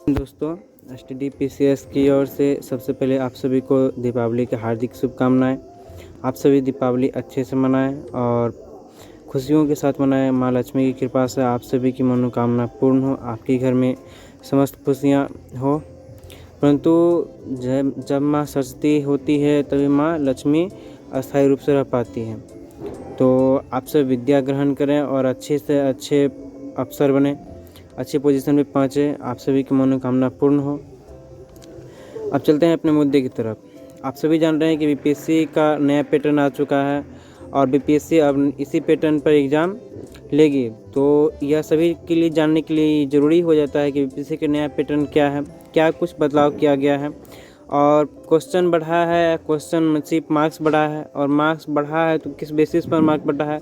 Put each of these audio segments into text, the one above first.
दोस्तों, STD PCS की ओर से सबसे पहले आप सभी को दीपावली की हार्दिक शुभकामनाएं। आप सभी दीपावली अच्छे से मनाएं और खुशियों के साथ मनाएं। माँ लक्ष्मी की कृपा से आप सभी की मनोकामना पूर्ण हो, आपके घर में समस्त खुशियां हो। परंतु जब माँ सरस्वती होती है तभी माँ लक्ष्मी अस्थायी रूप से रह पाती हैं। तो आप सब विद्या ग्रहण करें और अच्छे से अच्छे अफसर बने, अच्छी पोजीशन पे पहुँचे, आप सभी की मनोकामना पूर्ण हो। अब चलते हैं अपने मुद्दे की तरफ। आप सभी जान रहे हैं कि बीपीएससी का नया पैटर्न आ चुका है और बीपीएससी अब इसी पैटर्न पर एग्ज़ाम लेगी। तो यह सभी के लिए जानने के लिए ज़रूरी हो जाता है कि बीपीएससी का नया पैटर्न क्या है, क्या कुछ बदलाव किया गया है और क्वेश्चन बढ़ा है, क्वेश्चन सिर्फ मार्क्स बढ़ा है और मार्क्स बढ़ा है तो किस बेसिस पर मार्क्स बढ़ा है,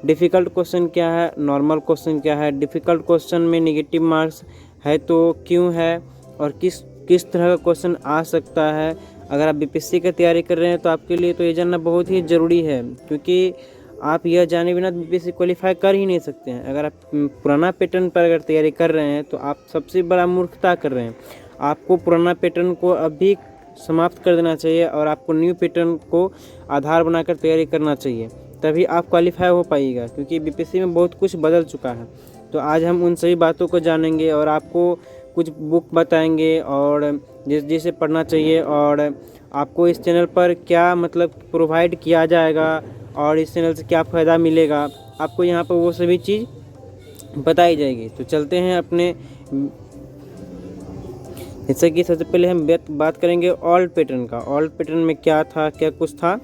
डिफ़िकल्ट क्वेश्चन क्या है, नॉर्मल क्वेश्चन क्या है, डिफ़िकल्ट क्वेश्चन में नेगेटिव मार्क्स है तो क्यों है और किस तरह का क्वेश्चन आ सकता है। अगर आप बीपीएससी की तैयारी कर रहे हैं तो आपके लिए तो ये जानना बहुत ही ज़रूरी है, क्योंकि आप यह जाने बिना बीपीएससी क्वालिफाई कर ही नहीं सकते हैं। अगर आप पुराना पैटर्न पर अगर तैयारी कर रहे हैं तो आप सबसे बड़ा मूर्खता कर रहे हैं। आपको पुराना पैटर्न को अभी समाप्त कर देना चाहिए और आपको न्यू पैटर्न को आधार बनाकर तैयारी करना चाहिए, तभी आप क्वालिफाई हो पाइएगा, क्योंकि बीपीएससी में बहुत कुछ बदल चुका है। तो आज हम उन सभी बातों को जानेंगे और आपको कुछ बुक बताएंगे और जिसे पढ़ना चाहिए और आपको इस चैनल पर क्या मतलब प्रोवाइड किया जाएगा और इस चैनल से क्या फ़ायदा मिलेगा, आपको यहाँ पर वो सभी चीज़ बताई जाएगी। तो चलते हैं अपने, जैसे कि सबसे पहले हम बात करेंगे ओल्ड पैटर्न का। ओल्ड पैटर्न में क्या था, क्या कुछ था,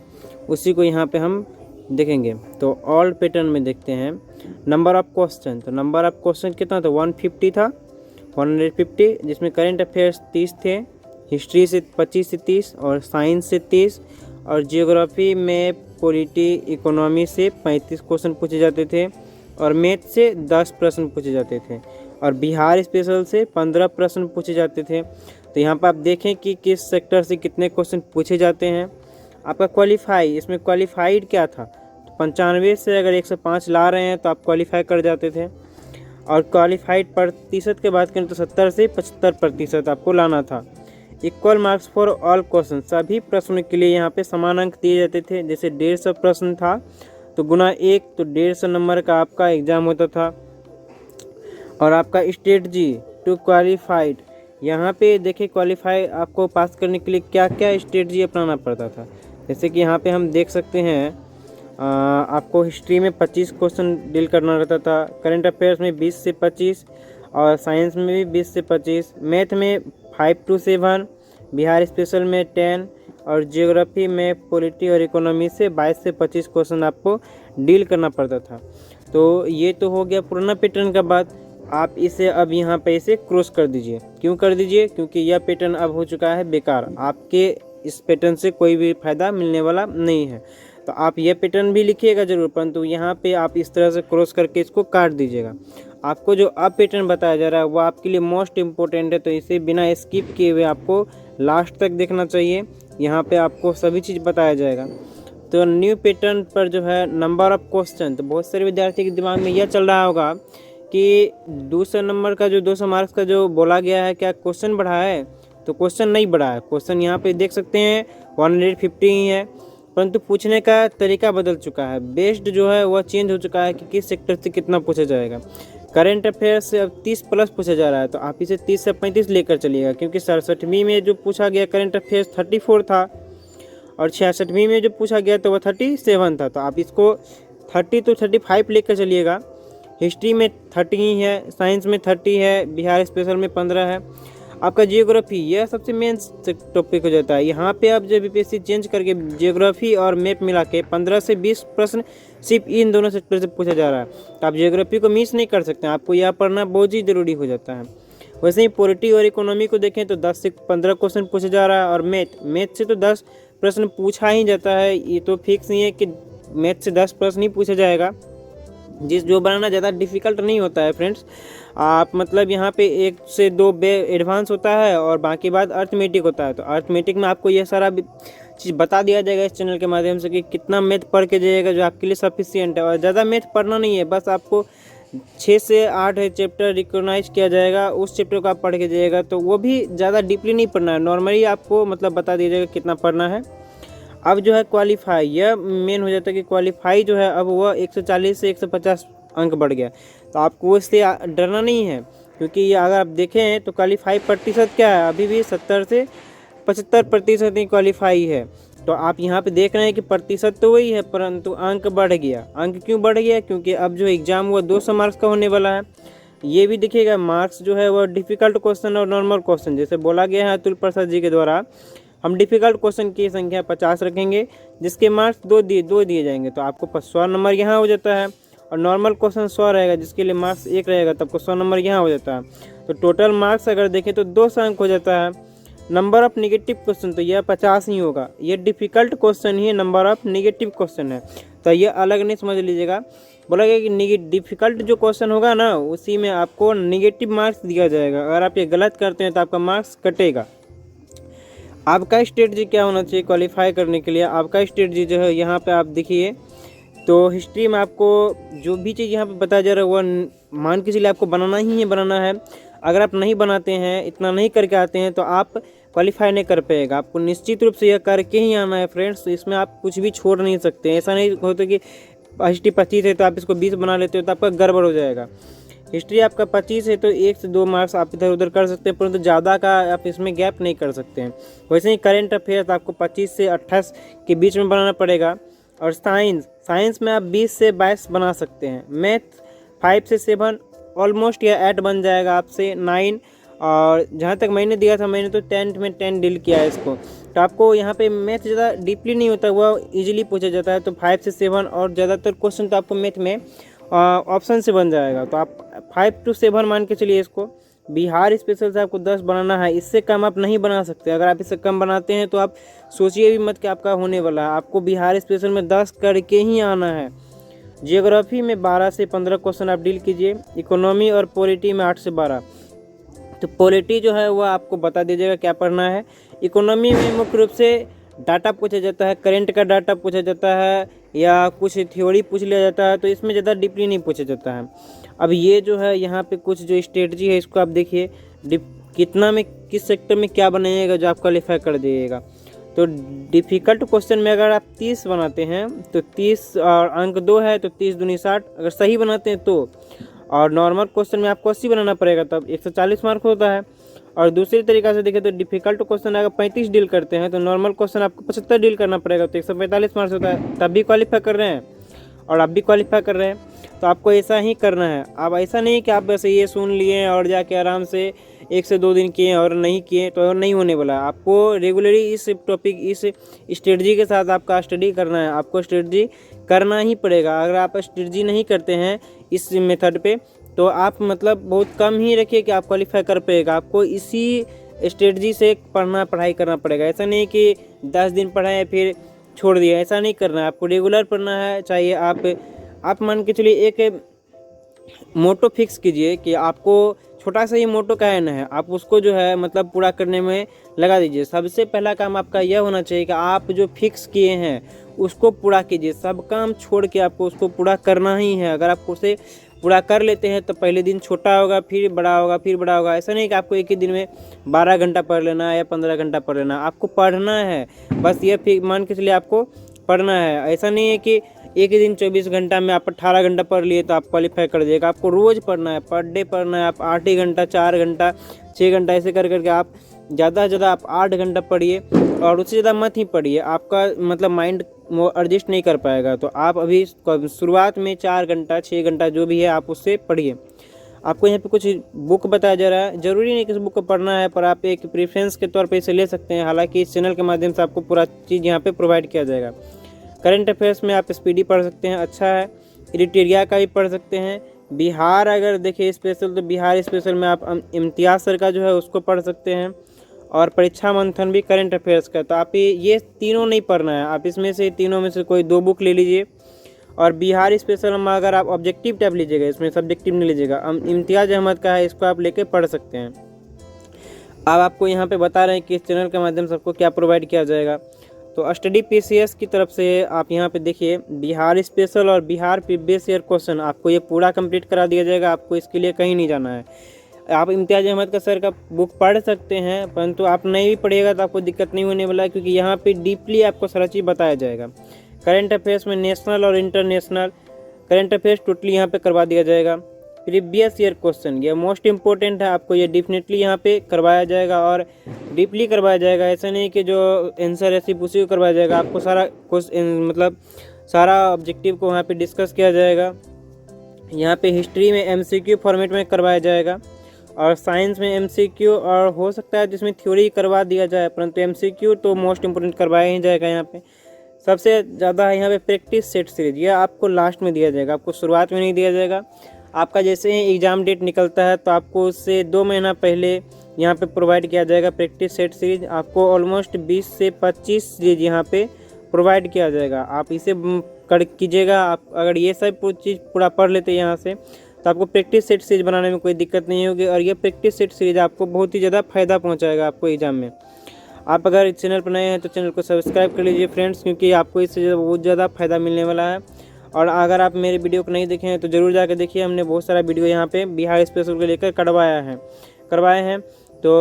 उसी को यहाँ पे हम देखेंगे। तो ओल्ड पैटर्न में देखते हैं नंबर ऑफ क्वेश्चन। तो नंबर ऑफ क्वेश्चन कितना था, 150 था, 150, जिसमें करेंट अफेयर्स 30 थे, हिस्ट्री से 25 से 30 और साइंस से 30 और जियोग्राफी में पॉलिटी इकोनॉमी से 35 क्वेश्चन पूछे जाते थे और मैथ से 10 प्रश्न पूछे जाते थे और बिहार स्पेशल से 15 प्रश्न पूछे जाते थे। तो यहाँ पर आप देखें कि किस सेक्टर से कितने क्वेश्चन पूछे जाते हैं। आपका क्वालिफाई, इसमें क्वालिफाइड क्या था, तो 95 से अगर 105 ला रहे हैं तो आप क्वालिफाई कर जाते थे और क्वालिफाइड प्रतिशत की बात करें तो 70 से 75% आपको लाना था। Equal marks for all question, सभी प्रश्नों के लिए यहाँ पे समान अंक दिए जाते थे। जैसे 150 प्रश्न था तो गुना 1, तो 150 नंबर का आपका एग्ज़ाम होता था। और आपका स्ट्रेटजी टू क्वालिफाइड, यहाँ पे देखिए क्वालिफाई आपको पास करने के लिए क्या क्या स्ट्रेटजी अपनाना पड़ता था। जैसे कि यहाँ पे हम देख सकते हैं, आपको हिस्ट्री में 25 क्वेश्चन डील करना रहता था, करंट अफेयर्स में 20 से 25 और साइंस में भी 20 से 25, मैथ में 5 to 7, बिहार स्पेशल में 10 और जियोग्राफी में पॉलिटी और इकोनॉमी से 22 से 25 क्वेश्चन आपको डील करना पड़ता था। तो ये तो हो गया पुराना पैटर्न का बात। आप इसे अब यहाँ पे इसे क्रॉस कर दीजिए। क्यों कर दीजिए, क्योंकि यह पैटर्न अब हो चुका है बेकार। आपके इस पैटर्न से कोई भी फ़ायदा मिलने वाला नहीं है। तो आप यह पैटर्न भी लिखिएगा ज़रूर, परंतु यहाँ पे आप इस तरह से क्रॉस करके इसको काट दीजिएगा। आपको जो अब पैटर्न बताया जा रहा है वो आपके लिए मोस्ट इम्पोर्टेंट है, तो इसे बिना स्किप किए हुए आपको लास्ट तक देखना चाहिए। यहाँ पे आपको सभी चीज़ बताया जाएगा। तो न्यू पैटर्न पर जो है नंबर ऑफ क्वेश्चन, तो बहुत सारे विद्यार्थी के दिमाग में यह चल रहा होगा कि 200 नंबर का जो 200 मार्क्स का जो बोला गया है, क्या क्वेश्चन बढ़ा है, तो क्वेश्चन नहीं बढ़ा है। क्वेश्चन यहाँ पे देख सकते हैं 150 ही है, परंतु पूछने का तरीका बदल चुका है। बेस्ड जो है वह चेंज हो चुका है कि किस सेक्टर से कितना पूछा जाएगा। करंट अफेयर्स से अब 30 प्लस पूछा जा रहा है, तो आप इसे 30 से 35 लेकर चलिएगा, क्योंकि 67वीं में जो पूछा गया करंट अफेयर्स 34 था और 66वीं में जो पूछा गया तो वह 37 था। तो आप इसको 30 to 35 लेकर चलिएगा। हिस्ट्री में 30 ही है, साइंस में 30 है, बिहार स्पेशल में 15 है। आपका जियोग्राफी, यह सबसे मेन टॉपिक हो जाता है। यहाँ पे आप जब बीपीएससी चेंज करके जियोग्राफी और मैप मिला के 15 से 20 प्रश्न सिर्फ इन दोनों सेक्टर से पूछा जा रहा है, तो आप जियोग्राफी को मिस नहीं कर सकते। आपको यह पढ़ना बहुत ही ज़रूरी हो जाता है। वैसे ही पॉलिटी और इकोनॉमी को देखें तो 10 से 15 क्वेश्चन पूछा जा रहा है और मैथ से तो 10 प्रश्न पूछा ही जाता है। ये तो फिक्स नहीं है कि मैथ से 10 प्रश्न ही पूछा जाएगा। जो बनाना ज़्यादा डिफ़िकल्ट नहीं होता है फ्रेंड्स। आप मतलब यहाँ पे 1 से 2 एडवांस होता है और बाकी बाद अर्थमेटिक होता है। तो अर्थमेटिक में आपको यह सारा चीज़ बता दिया जाएगा इस चैनल के माध्यम से कि कितना मैथ पढ़ के जाइएगा जो आपके लिए सफिशिएंट है। और ज़्यादा मैथ पढ़ना नहीं है, बस आपको 6 से 8 चैप्टर रिकॉग्नाइज किया जाएगा, उस चैप्टर को आप पढ़ के जाइएगा। तो वो भी ज़्यादा डीपली नहीं पढ़ना है, नॉर्मली आपको मतलब बता दीजिएगा कितना पढ़ना है। अब जो है क्वालिफाई, यह मेन हो जाता है कि क्वालिफाई जो है अब वह 140 से 150 अंक बढ़ गया। तो आपको इससे डरना नहीं है, क्योंकि ये अगर आप देखें तो क्वालिफाई प्रतिशत क्या है, अभी भी 70 से 75% ही क्वालिफाई है। तो आप यहाँ पे देख रहे हैं कि प्रतिशत तो वही है, परंतु अंक बढ़ गया। अंक क्यों बढ़ गया? क्योंकि अब जो एग्ज़ाम हुआ 200 मार्क्स का होने वाला है। ये भी देखिएगा मार्क्स जो है वह डिफ़िकल्ट क्वेश्चन और नॉर्मल क्वेश्चन, जैसे बोला गया है अतुल प्रसाद जी के द्वारा, हम डिफ़िकल्ट क्वेश्चन की संख्या 50 रखेंगे, जिसके मार्क्स दो दिए जाएंगे। तो आपको 100 नंबर यहाँ हो जाता है, और नॉर्मल क्वेश्चन 100 रहेगा, जिसके लिए मार्क्स 1 रहेगा, तब को 100 नंबर यहाँ हो जाता है। तो टोटल मार्क्स अगर देखें तो 200 अंक हो जाता है। नंबर ऑफ निगेटिव क्वेश्चन तो यह 50 ही होगा, ये difficult question he number of negative question है। तो यह अलग नहीं समझ लीजिएगा। बोला गया कि डिफ़िकल्ट जो क्वेश्चन होगा ना, उसी में आपको निगेटिव मार्क्स दिया जाएगा। अगर आप ये गलत करते हैं तो आपका मार्क्स कटेगा। आपका स्ट्रेटजी क्या होना चाहिए क्वालिफाई करने के लिए? आपका स्ट्रेटजी जो है यहाँ पे आप देखिए, तो हिस्ट्री में आपको जो भी चीज़ यहाँ पे बताया जा रहा है वह मान के चलिए आपको बनाना ही है, बनाना है। अगर आप नहीं बनाते हैं, इतना नहीं करके आते हैं, तो आप क्वालिफाई नहीं कर पाएगा। आपको निश्चित रूप से यह करके ही आना है फ्रेंड्स। तो इसमें आप कुछ भी छोड़ नहीं सकते। ऐसा नहीं होता कि हिस्ट्री 25 है तो आप इसको 20 बना लेते हो, तो आपका गड़बड़ हो जाएगा। हिस्ट्री आपका 25 है तो 1 से 2 मार्क्स आप इधर उधर कर सकते हैं, परंतु ज़्यादा का आप इसमें गैप नहीं कर सकते हैं। वैसे ही करेंट अफेयर्स आपको 25 से 28 के बीच में बनाना पड़ेगा। और साइंस में आप 20 से 22 बना सकते हैं। मैथ 5 से 7 ऑलमोस्ट या 8 बन जाएगा आपसे 9। और जहाँ तक मैंने दिया था, मैंने तो 10th में 10 डील किया है इसको। तो आपको यहाँ पे मैथ ज़्यादा डीपली नहीं होता, वह इजीली पूछा जाता है। तो 5 से 7 और ज़्यादातर क्वेश्चन तो आपको मैथ में ऑप्शन से बन जाएगा। तो आप 5 to 7 मान के चलिए इसको। बिहार स्पेशल से आपको 10 बनाना है, इससे कम आप नहीं बना सकते। अगर आप इससे कम बनाते हैं तो आप सोचिए भी मत कि आपका होने वाला है। आपको बिहार स्पेशल में 10 करके ही आना है। जियोग्राफी में 12 से 15 क्वेश्चन आप डील कीजिए। इकोनॉमी और पॉलिटी में 8 से 12। तो पॉलिटी जो है वह आपको बता दीजिएगा क्या पढ़ना है। इकोनॉमी में मुख्य रूप से डाटा पूछा जाता है, करंट का डाटा पूछा जाता है, या कुछ थ्योरी पूछ लिया जाता है। तो इसमें ज़्यादा डीपली नहीं पूछा जाता है। अब ये जो है यहाँ पे कुछ जो स्ट्रेटजी है, इसको आप देखिए कितना में किस सेक्टर में क्या बनाइएगा जो आप क्वालिफाई कर दीजिएगा। तो डिफ़िकल्ट क्वेश्चन में अगर आप 30 बनाते हैं तो 30 और अंक 2 है तो 30 दूनी 60 अगर सही बनाते हैं तो। और नॉर्मल क्वेश्चन में आपको 80 बनाना पड़ेगा, तब 140 मार्क होता है। और दूसरी तरीक़ा से देखें तो डिफ़िकल्ट क्वेश्चन अगर 35 डील करते हैं तो नॉर्मल क्वेश्चन आपको 75 डील करना पड़ेगा, तो 145 मार्क्स होता है। तब भी क्वालिफाई कर रहे हैं और आप भी क्वालिफाई कर रहे हैं। तो आपको ऐसा ही करना है। अब ऐसा नहीं कि आप बस ये सुन लिए और जाके आराम से 1 से 2 दिन किए और नहीं किए तो नहीं होने वाला है। आपको रेगुलरली इस टॉपिक, इस स्ट्रेटजी के साथ आपका स्टडी करना है। आपको स्ट्रेटजी करना ही पड़ेगा। अगर आप स्ट्रेटजी नहीं करते हैं इस मेथड पे, तो आप मतलब बहुत कम ही रखिए कि आप क्वालिफाई कर पाएगा। आपको इसी स्ट्रेटजी से पढ़ाई करना पड़ेगा। ऐसा नहीं कि 10 दिन पढ़ाए फिर छोड़ दिया, ऐसा नहीं करना है। आपको रेगुलर पढ़ना है। चाहिए आप मान के चलिए एक मोटो फिक्स कीजिए कि आपको छोटा सा ही मोटो का है ना है, आप उसको जो है मतलब पूरा करने में लगा दीजिए। सबसे पहला काम आपका यह होना चाहिए कि आप जो फिक्स किए हैं उसको पूरा कीजिए। सब काम छोड़ के आपको उसको पूरा करना ही है। अगर आप उसे पूरा कर लेते हैं तो पहले दिन छोटा होगा, फिर बड़ा होगा, फिर बड़ा होगा। ऐसा नहीं कि आपको एक ही दिन में 12 घंटा पढ़ लेना है या 15 घंटा पढ़ लेना। आपको पढ़ना है, बस ये मान के चलिए आपको पढ़ना है। ऐसा नहीं है कि एक ही दिन 24 घंटा में आप 18 घंटा पढ़ लिए तो आप क्वालिफाई कर जाएगा। आपको रोज़ पढ़ना है, पर डे पढ़ना है। आप 8 ही घंटा, 4 घंटा, 6 घंटा ऐसे कर करके आप ज़्यादा से ज़्यादा आप 8 घंटा पढ़िए, और उससे ज़्यादा मत ही पढ़िए। आपका मतलब माइंड एडजस्ट नहीं कर पाएगा। तो आप अभी शुरुआत में 4 घंटा, 6 घंटा जो भी है आप उससे पढ़िए। आपको यहाँ पे कुछ बुक बताया जा रहा है, ज़रूरी नहीं कि इस बुक को पढ़ना है, पर आप एक प्रेफरेंस के तौर पे इसे ले सकते हैं। हालांकि इस चैनल के माध्यम से आपको पूरा चीज़ यहाँ पे प्रोवाइड किया जाएगा। करंट अफेयर्स में आप स्पीडी पढ़ सकते हैं, अच्छा है। एडिटोरिया का भी पढ़ सकते हैं। बिहार अगर देखिए स्पेशल, तो बिहार स्पेशल में आप इम्तियाज़ सर का जो है उसको पढ़ सकते हैं। और परीक्षा मंथन भी करंट अफेयर्स का। तो आप ये तीनों नहीं पढ़ना है, आप इसमें से तीनों में से कोई 2 बुक ले लीजिए। और बिहार स्पेशल में अगर आप ऑब्जेक्टिव टाइप लीजिएगा, इसमें सब्जेक्टिव नहीं लीजिएगा, इम्तियाज़ अहमद का है, इसको आप लेके पढ़ सकते हैं। अब आपको यहाँ पे बता रहे हैं कि इस चैनल के माध्यम से आपको क्या प्रोवाइड किया जाएगा। तो स्टडी पीसीएस की तरफ से आप यहाँ पे देखिए बिहार स्पेशल और बिहार प्रीवियस ईयर क्वेश्चन आपको ये पूरा कंप्लीट करा दिया जाएगा। आपको इसके लिए कहीं नहीं जाना है। आप इम्तियाज़ अहमद का सर का बुक पढ़ सकते हैं, परंतु आप नहीं भी पढ़िएगा तो आपको दिक्कत नहीं होने वाला है, क्योंकि यहाँ पे डीपली आपको सारा चीज़ बताया जाएगा। करंट अफेयर्स में नेशनल और इंटरनेशनल करंट अफेयर्स टोटली यहाँ पे करवा दिया जाएगा। प्रीवियस ईयर क्वेश्चन ये मोस्ट इंपॉर्टेंट है, आपको ये डेफिनेटली यहाँ पे करवाया जाएगा और डीपली करवाया जाएगा। ऐसा नहीं कि जो आंसर है सिर्फ उसी को करवाया जाएगा, आपको सारा मतलब सारा ऑब्जेक्टिव को वहाँ पे डिस्कस किया जाएगा। यहाँ पे हिस्ट्री में एमसीक्यू फॉर्मेट में करवाया जाएगा और साइंस में एमसीक्यू, और हो सकता है जिसमें थ्योरी करवा दिया जाए, परंतु एमसीक्यू तो मोस्ट इंपोर्टेंट करवाया ही जाएगा। यहाँ पे सबसे ज़्यादा यहाँ पे प्रैक्टिस सेट सीरीज यह आपको लास्ट में दिया जाएगा, आपको शुरुआत में नहीं दिया जाएगा। आपका जैसे ही एग्ज़ाम डेट निकलता है तो आपको उससे 2 महीना पहले यहाँ पे प्रोवाइड किया जाएगा प्रैक्टिस सेट सीरीज। आपको ऑलमोस्ट 20 से 25 सीरीज यहाँ पे प्रोवाइड किया जाएगा। आप इसे कर कीजिएगा। आप अगर ये सब चीज़ पूरा पढ़ लेते हैं यहाँ से तो आपको प्रैक्टिस सेट सीरीज बनाने में कोई दिक्कत नहीं होगी, और ये प्रैक्टिस सेट सीरीज आपको बहुत ही ज़्यादा फ़ायदा पहुँचाएगा आपको एग्ज़ाम में। आप अगर इस चैनल पर नए हैं तो चैनल को सब्सक्राइब कर लीजिए फ्रेंड्स, क्योंकि आपको इससे बहुत ज़्यादा फ़ायदा मिलने वाला है। और अगर आप मेरे वीडियो को नहीं देखे हैं तो ज़रूर जाकर देखिए, हमने बहुत सारा वीडियो यहाँ पे बिहार स्पेशल को लेकर करवाए हैं। तो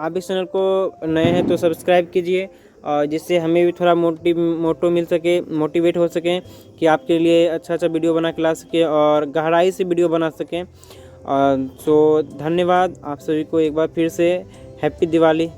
आप इस चैनल को नए हैं तो सब्सक्राइब कीजिए, और जिससे हमें भी थोड़ा मोटिवेट हो सकें कि आपके लिए अच्छा वीडियो बना के ला सकें और गहराई से वीडियो बना सकें। सो धन्यवाद आप सभी को एक बार फिर से। हैप्पी दिवाली।